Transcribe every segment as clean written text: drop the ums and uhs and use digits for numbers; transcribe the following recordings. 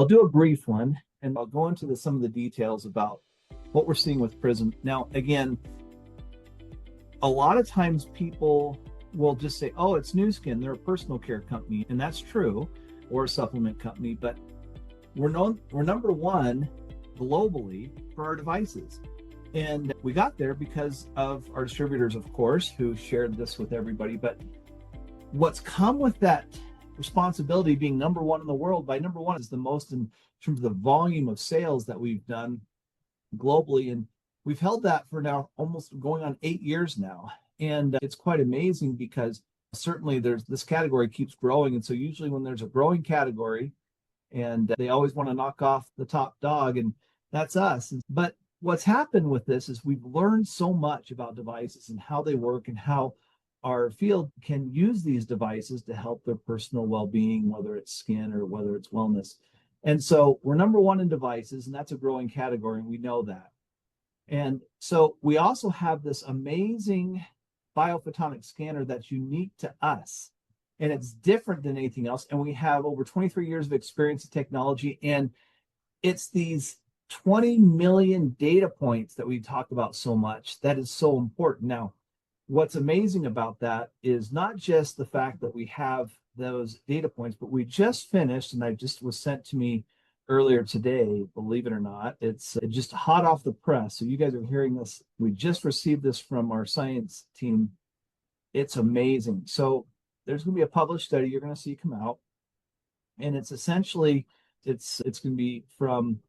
I'll do a brief one and I'll go into some of the details about what we're seeing with Prism. Now, again, a lot of times people will just say, oh, it's Nu Skin, they're a personal care company, and that's true, or a supplement company, but we're number one globally for our devices. And we got there because of our distributors, of course, who shared this with everybody. But what's come with that responsibility being number one in the world, by number one is the most in terms of the volume of sales that we've done globally. And we've held that for now almost going on 8 years now. And it's quite amazing because certainly this category keeps growing. And so usually when there's a growing category, and they always want to knock off the top dog, and that's us. But what's happened with this is we've learned so much about devices and how they work and how our field can use these devices to help their personal well-being, whether it's skin or whether it's wellness. And so we're number one in devices, and that's a growing category, and we know that. And so we also have this amazing biophotonic scanner that's unique to us, and it's different than anything else. And we have over 23 years of experience in technology, and it's these 20 million data points that we talk about so much that is so important. Now, what's amazing about that is not just the fact that we have those data points, but we just finished, and I just was sent to me earlier today, believe it or not. It's just hot off the press. So you guys are hearing this. We just received this from our science team. It's amazing. So there's going to be a published study you're going to see come out. And it's essentially, it's going to be from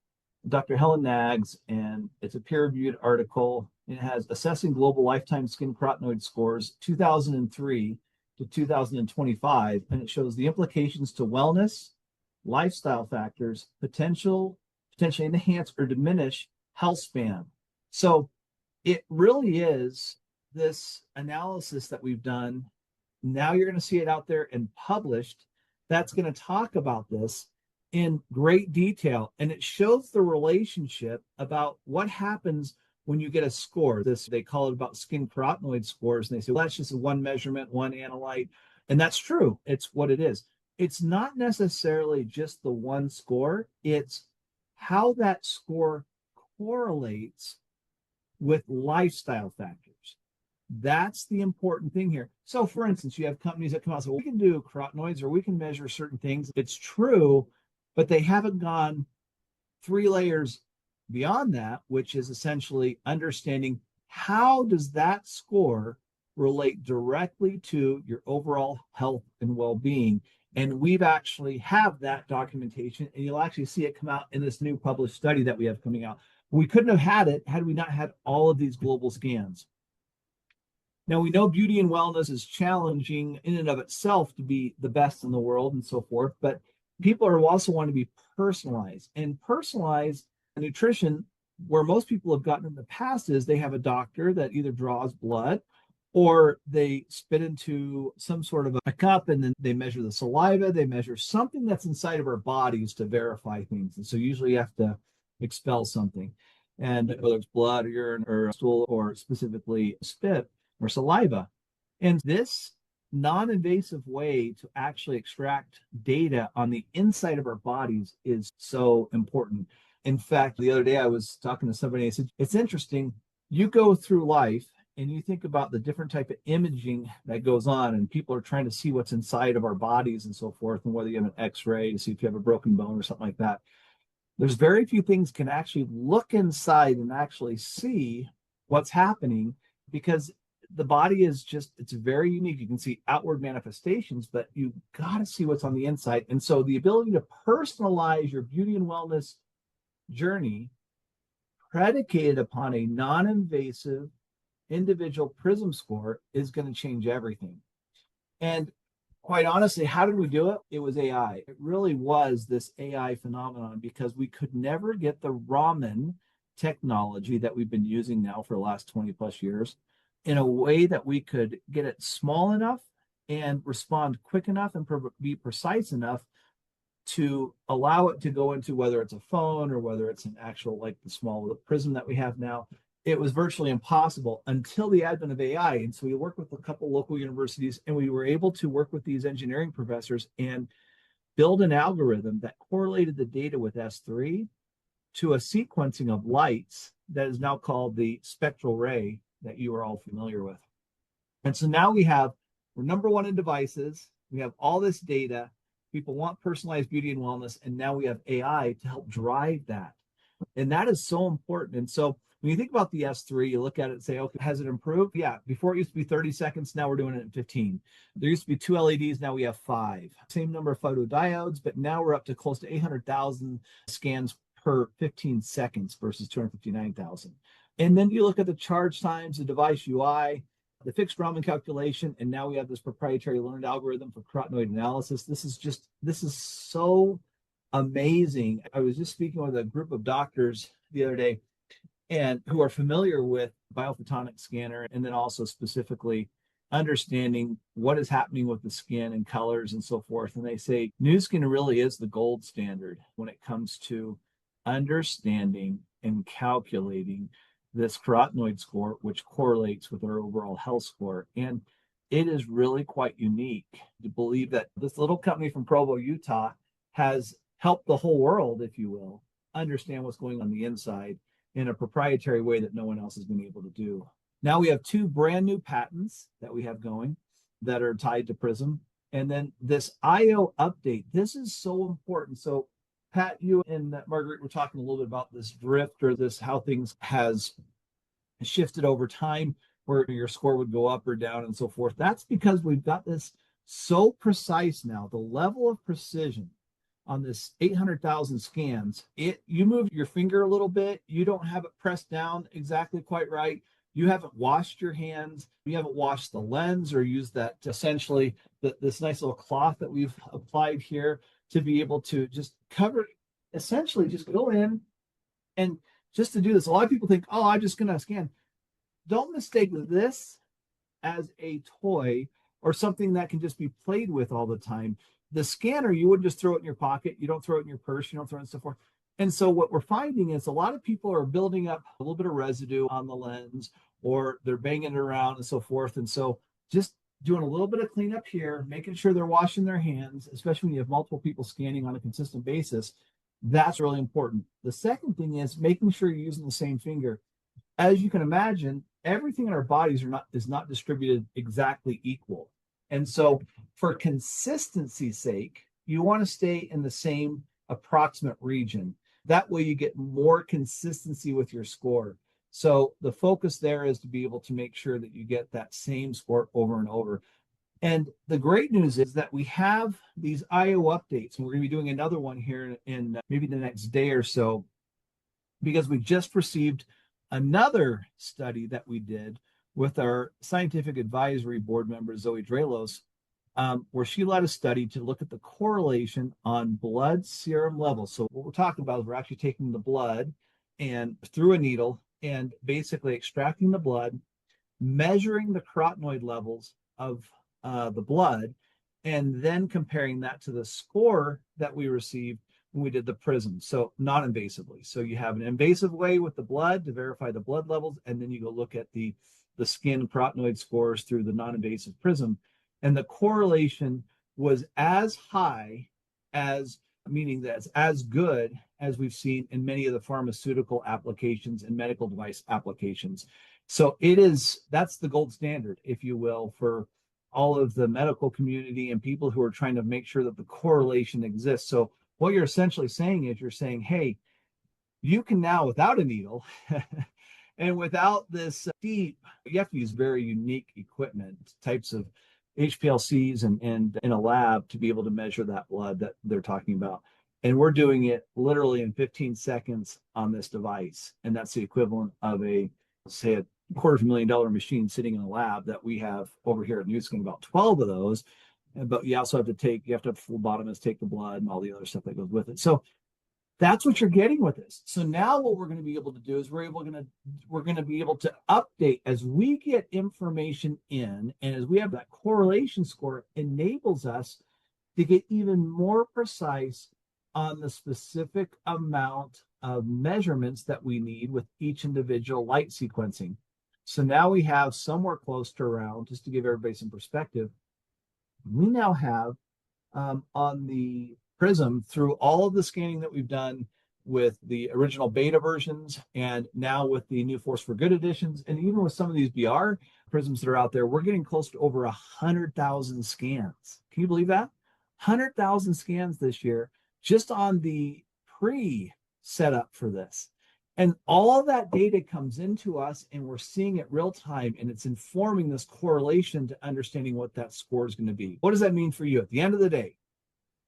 Dr. Helen Nags, and it's a peer-reviewed article. It has Assessing Global Lifetime Skin Carotenoid Scores 2003 to 2025, and it shows the implications to wellness, lifestyle factors, potentially enhance or diminish health span. So it really is this analysis that we've done. Now you're going to see it out there and published. That's going to talk about this in great detail. And it shows the relationship about what happens when you get a score. They call it about skin carotenoid scores. And they say, well, that's just one measurement, one analyte. And that's true. It's what it is. It's not necessarily just the one score. It's how that score correlates with lifestyle factors. That's the important thing here. So for instance, you have companies that come out and say, well, we can do carotenoids or we can measure certain things. It's true, but they haven't gone 3 layers beyond that, which is essentially understanding how does that score relate directly to your overall health and well-being. And we've actually have that documentation, and you'll actually see it come out in this new published study that we have coming out. We couldn't have had it had we not had all of these global scans. Now, we know beauty and wellness is challenging in and of itself to be the best in the world and so forth, but people are also want to be personalized. And personalized nutrition, where most people have gotten in the past, is they have a doctor that either draws blood or they spit into some sort of a cup, and then they measure the saliva, they measure something that's inside of our bodies to verify things. And so usually you have to expel something, and whether it's blood or urine or stool or specifically spit or saliva. And this non-invasive way to actually extract data on the inside of our bodies is so important. In fact, the other day I was talking to somebody, and I said, it's interesting, you go through life and you think about the different type of imaging that goes on, and people are trying to see what's inside of our bodies and so forth, and whether you have an x-ray to see if you have a broken bone or something like that. There's very few things can actually look inside and actually see what's happening, because the body is just, it's very unique. You can see outward manifestations, but you got to see what's on the inside. And so the ability to personalize your beauty and wellness journey predicated upon a non-invasive individual Prism score is going to change everything. And quite honestly, how did we do it? It was AI. It really was this AI phenomenon, because we could never get the Raman technology that we've been using now for the last 20 plus years in a way that we could get it small enough and respond quick enough and be precise enough to allow it to go into, whether it's a phone or whether it's an actual, like the small Prism that we have now. It was virtually impossible until the advent of AI. And so we worked with a couple local universities, and we were able to work with these engineering professors and build an algorithm that correlated the data with S3 to a sequencing of lights that is now called the Spectral RAi that you are all familiar with. And so now we're number one in devices. We have all this data. People want personalized beauty and wellness. And now we have AI to help drive that. And that is so important. And so when you think about the S3, you look at it and say, okay, has it improved? Yeah. Before it used to be 30 seconds. Now we're doing it in 15. There used to be 2 LEDs. Now we have 5. Same number of photodiodes, but now we're up to close to 800,000 scans per 15 seconds versus 259,000. And then you look at the charge times, the device UI, the fixed Raman calculation, and now we have this proprietary learned algorithm for carotenoid analysis. This is so amazing. I was just speaking with a group of doctors the other day and who are familiar with Bio-Photonic scanner, and then also specifically understanding what is happening with the skin and colors and so forth. And they say Nu Skin really is the gold standard when it comes to understanding and calculating this carotenoid score, which correlates with our overall health score. And it is really quite unique to believe that this little company from Provo, Utah, has helped the whole world, if you will, understand what's going on the inside in a proprietary way that no one else has been able to do. Now we have 2 brand new patents that we have going that are tied to Prism. And then this IO update, this is so important. So Pat, you and Marguerite were talking a little bit about this drift or this how things has shifted over time where your score would go up or down and so forth. That's because we've got this so precise now, the level of precision on this 800,000 scans. You move your finger a little bit, you don't have it pressed down exactly quite right. You haven't washed your hands, you haven't washed the lens or used that essentially this nice little cloth that we've applied here to be able to just cover, essentially just go in and just to do this. A lot of people think, oh, I'm just going to scan. Don't mistake this as a toy or something that can just be played with all the time. The scanner, you wouldn't just throw it in your pocket. You don't throw it in your purse. You don't throw it in stuff. And so what we're finding is a lot of people are building up a little bit of residue on the lens, or they're banging it around and so forth. And so just doing a little bit of cleanup here, making sure they're washing their hands, especially when you have multiple people scanning on a consistent basis. That's really important. The second thing is making sure you're using the same finger. As you can imagine, everything in our bodies is not distributed exactly equal. And so for consistency's sake, you want to stay in the same approximate region. That way you get more consistency with your score. So the focus there is to be able to make sure that you get that same score over and over. And the great news is that we have these IO updates, and we're going to be doing another one here in maybe the next day or so, because we just received another study that we did with our scientific advisory board member, Zoe Dralos, where she led a study to look at the correlation on blood serum levels. So what we're talking about is we're actually taking the blood and through a needle and basically extracting the blood, measuring the carotenoid levels of the blood, and then comparing that to the score that we received when we did the Prism. So non-invasively. So you have an invasive way with the blood to verify the blood levels, and then you go look at the skin carotenoid scores through the non-invasive Prism. And the correlation was as high as, meaning that's as good as we've seen in many of the pharmaceutical applications and medical device applications. So that's the gold standard, if you will, for all of the medical community and people who are trying to make sure that the correlation exists. So what you're essentially saying is you're saying, hey, you can now, without a needle and without this deep, you have to use very unique equipment, types of HPLCs and in a lab to be able to measure that blood that they're talking about. And we're doing it literally in 15 seconds on this device. And that's the equivalent of say a $250,000 machine sitting in a lab that we have over here at Nu Skin, about 12 of those. But you also have to have phlebotomists take the blood and all the other stuff that goes with it. So that's what you're getting with this. So now what we're going to be able to do is we're going to be able to update as we get information in, and as we have that correlation score, enables us to get even more precise on the specific amount of measurements that we need with each individual light sequencing. So now we have somewhere close to around, just to give everybody some perspective, we now have on the Prism through all of the scanning that we've done with the original beta versions and now with the new Force for Good editions, and even with some of these BR prisms that are out there, we're getting close to over 100,000 scans. Can you believe that? 100,000 scans this year just on the pre-setup for this. And all of that data comes into us and we're seeing it real time, and it's informing this correlation to understanding what that score is going to be. What does that mean for you? At the end of the day,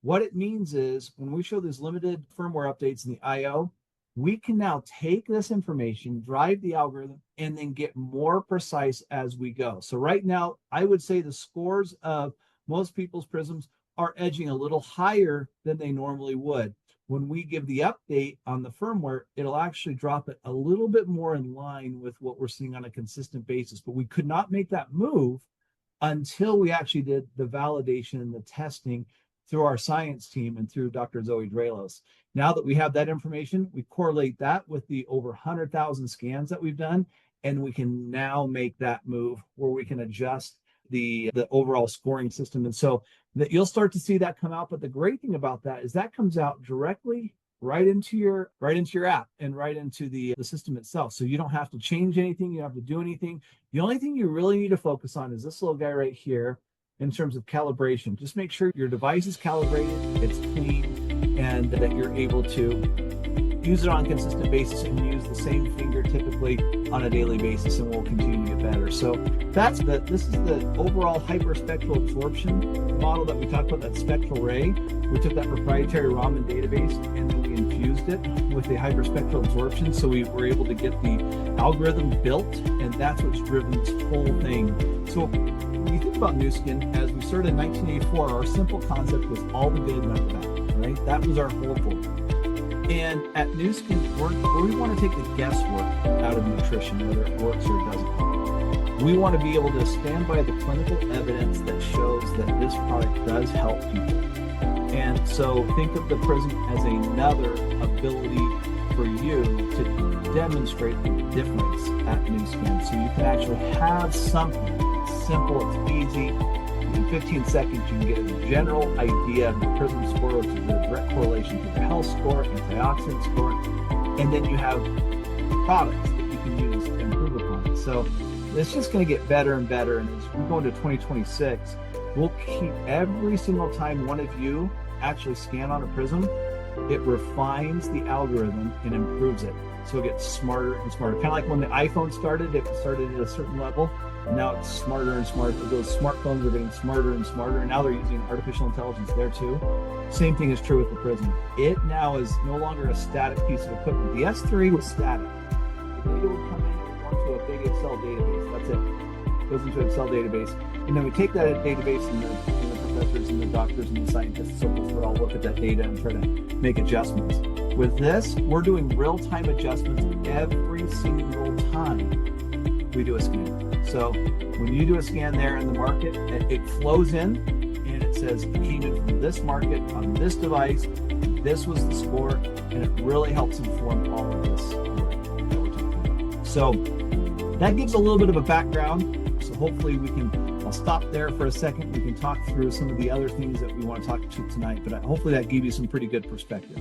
what it means is when we show these limited firmware updates in the IO, we can now take this information, drive the algorithm, and then get more precise as we go. So right now, I would say the scores of most people's prisms are edging a little higher than they normally would. When we give the update on the firmware, it'll actually drop it a little bit more in line with what we're seeing on a consistent basis. But we could not make that move until we actually did the validation and the testing through our science team and through Dr. Zoe Draelos. Now that we have that information, we correlate that with the over 100,000 scans that we've done, and we can now make that move where we can adjust the overall scoring system. And so that you'll start to see that come out. But the great thing about that is that comes out directly right into your app and right into the system itself. So you don't have to change anything, you don't have to do anything. The only thing you really need to focus on is this little guy right here in terms of calibration. Just make sure your device is calibrated, it's clean, and that you're able to use it on a consistent basis and use the same finger typically on a daily basis, and we'll continue to get better. So this is the overall hyperspectral absorption model that we talked about, that Spectral RAi. We took that proprietary Raman database and then we infused it with the hyperspectral absorption. So we were able to get the algorithm built, and that's what's driven this whole thing. So when you think about Nu Skin, as we started in 1984, our simple concept was all the good, none of the bad, right? That was our whole goal. And at Nu Skin, we want to take the guesswork out of nutrition, whether it works or it doesn't. We want to be able to stand by the clinical evidence that shows that this product does help people. And so think of the Prism as another ability for you to demonstrate the difference at Nu Skin. So you can actually have something simple, it's easy. In 15 seconds, you can get a general idea of the Prism score, which is the direct correlation to the health score, antioxidant score, and then you have products that you can use to improve upon it. So it's just going to get better and better. And as we go into 2026, we'll keep every single time one of you actually scan on a Prism, it refines the algorithm and improves it. So it gets smarter and smarter. Kind of like when the iPhone started, it started at a certain level. And now it's smarter and smarter. Those smartphones are getting smarter and smarter. And now they're using artificial intelligence there too. Same thing is true with the Prism. It now is no longer a static piece of equipment. The S3 was static. The data would come in and go into a big Excel database. That's it. It goes into an Excel database. And then we take that database and the professors and the doctors and the scientists circles would all look at that data and try to make adjustments. With this, we're doing real-time adjustments every single time we do a scan. So when you do a scan there in the market, it flows in and it says it came in from this market on this device, this was the score, and it really helps inform all of this that we're talking about. So that gives a little bit of a background. So hopefully I'll stop there for a second. We can talk through some of the other things that we want to talk to tonight, but hopefully that gave you some pretty good perspective.